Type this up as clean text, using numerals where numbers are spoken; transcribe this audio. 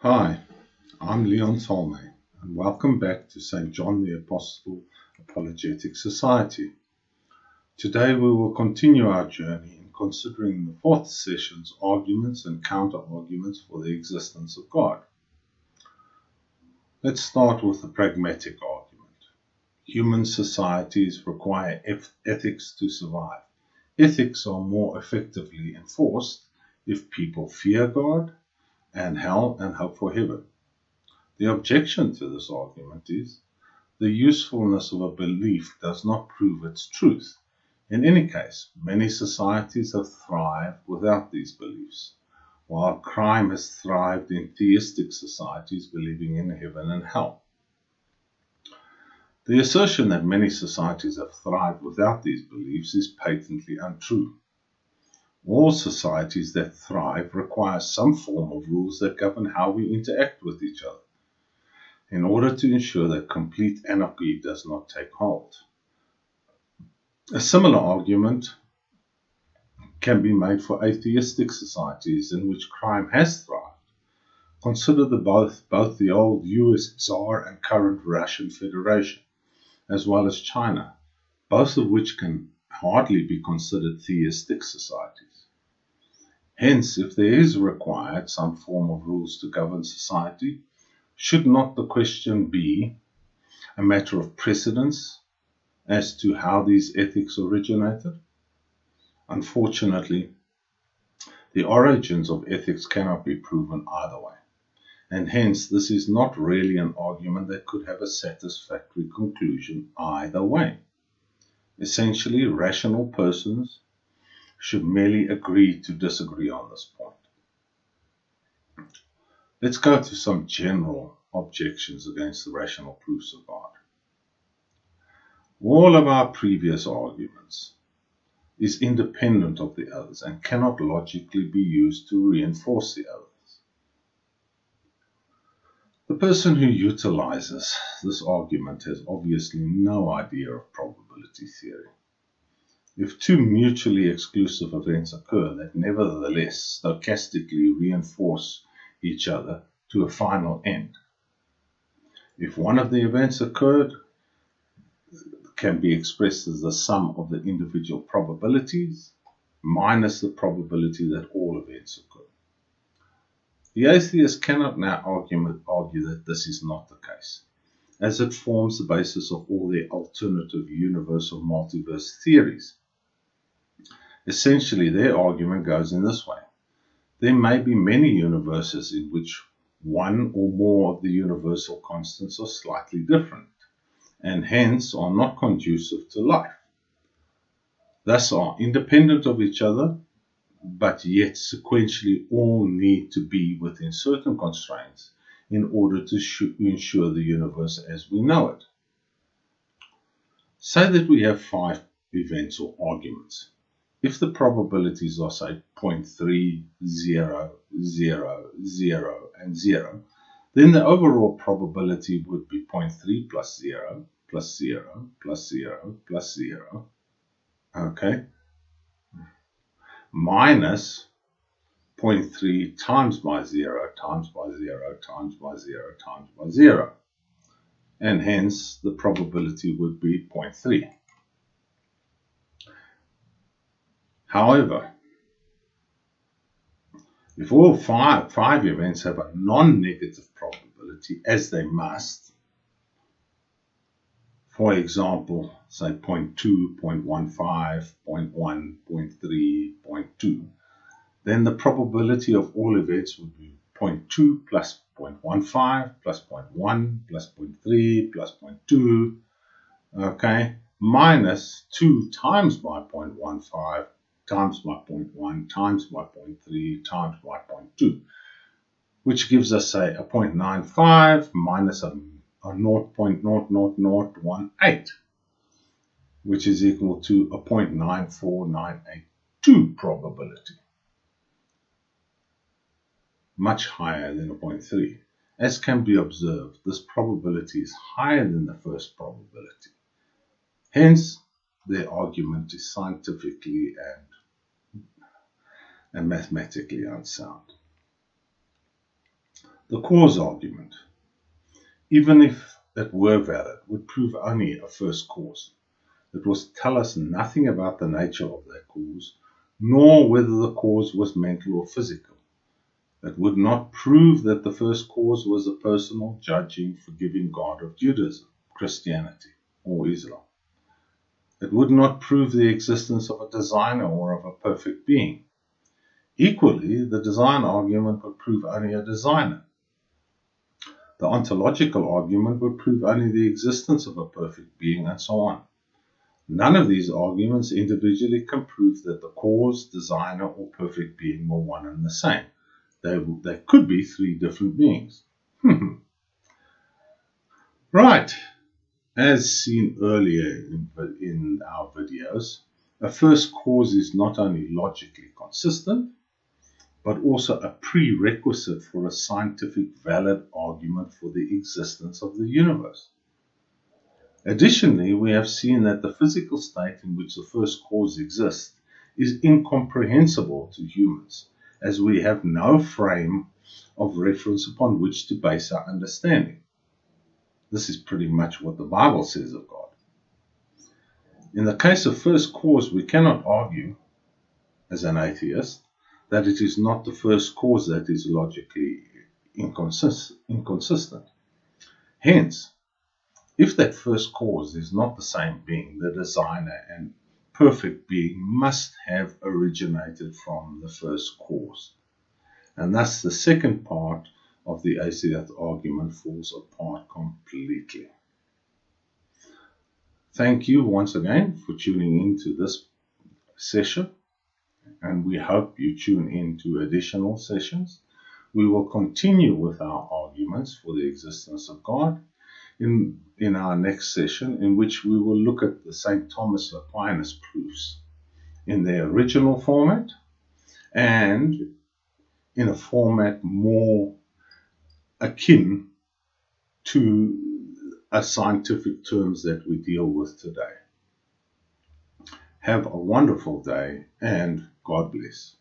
Hi, I'm Leon Tolmay, and welcome back to St. John the Apostle Apologetic Society. Today we will continue our journey in considering the fourth session's arguments and counter-arguments for the existence of God. Let's start with the pragmatic argument. Human societies require ethics to survive. Ethics are more effectively enforced if people fear God and hell and hope for heaven. The objection to this argument is the usefulness of a belief does not prove its truth. In any case, many societies have thrived without these beliefs, while crime has thrived in theistic societies believing in heaven and hell. The assertion that many societies have thrived without these beliefs is patently untrue. All societies that thrive require some form of rules that govern how we interact with each other, in order to ensure that complete anarchy does not take hold. A similar argument can be made for atheistic societies in which crime has thrived. Consider both the old USSR and current Russian Federation, as well as China, both of which can hardly be considered theistic societies. Hence, if there is required some form of rules to govern society, should not the question be a matter of precedence as to how these ethics originated? Unfortunately, the origins of ethics cannot be proven either way, and hence this is not really an argument that could have a satisfactory conclusion either way. Essentially, rational persons should merely agree to disagree on this point. Let's go to some general objections against the rational proofs of God. All of our previous arguments is independent of the others and cannot logically be used to reinforce the others. The person who utilizes this argument has obviously no idea of probability theory. If two mutually exclusive events occur that nevertheless stochastically reinforce each other to a final end, if one of the events occurred can be expressed as the sum of the individual probabilities minus the probability that all events occur. The atheist cannot now argue that this is not the case, as it forms the basis of all their alternative universal multiverse theories. Essentially, their argument goes in this way. There may be many universes in which one or more of the universal constants are slightly different, and hence are not conducive to life. Thus are independent of each other, but yet sequentially all need to be within certain constraints in order to ensure the universe as we know it. Say that we have 5 events or arguments. If the probabilities are, say, 0.3, 0, 0, 0, and 0, then the overall probability would be 0.3 plus 0, plus 0, plus 0, plus 0, okay, minus 0.3 times by 0, times by 0, times by 0, times by 0. And hence the probability would be 0.3. However, if all five events have a non-negative probability, as they must, for example, say 0.2, 0.15, 0.1, 0.3, 0.2, then the probability of all events would be 0.2 plus 0.15 plus 0.1 plus 0.3 plus 0.2, okay, minus 2 times by 0.15 times by 0.1 times by 0.3 times by 0.2, which gives us, say, a 0.95 minus a 0.00018, which is equal to a 0.94982 probability, much higher than a 0.3. As can be observed, this probability is higher than the first probability. Hence, their argument is scientifically and mathematically unsound. The cause argument, even if it were valid, would prove only a first cause. It will tell us nothing about the nature of that cause, nor whether the cause was mental or physical. It would not prove that the first cause was a personal, judging, forgiving God of Judaism, Christianity, or Islam. It would not prove the existence of a designer or of a perfect being. Equally, the design argument would prove only a designer. The ontological argument would prove only the existence of a perfect being, and so on. None of these arguments individually can prove that the cause, designer, or perfect being were one and the same. They could be three different beings. Right. As seen earlier in our videos, a first cause is not only logically consistent, but also a prerequisite for a scientific valid argument for the existence of the universe. Additionally, we have seen that the physical state in which the first cause exists is incomprehensible to humans, as we have no frame of reference upon which to base our understanding. This is pretty much what the Bible says of God. In the case of first cause, we cannot argue, as an atheist, that it is not the first cause that is logically inconsistent. Hence, if that first cause is not the same being, the designer and perfect being must have originated from the first cause. And thus the second part of the atheist argument falls apart completely. Thank you once again for tuning in to this session, and we hope you tune in to additional sessions. We will continue with our arguments for the existence of God in our next session, in which we will look at the St. Thomas Aquinas proofs in their original format and in a format more akin to scientific terms that we deal with today. Have a wonderful day, and God bless.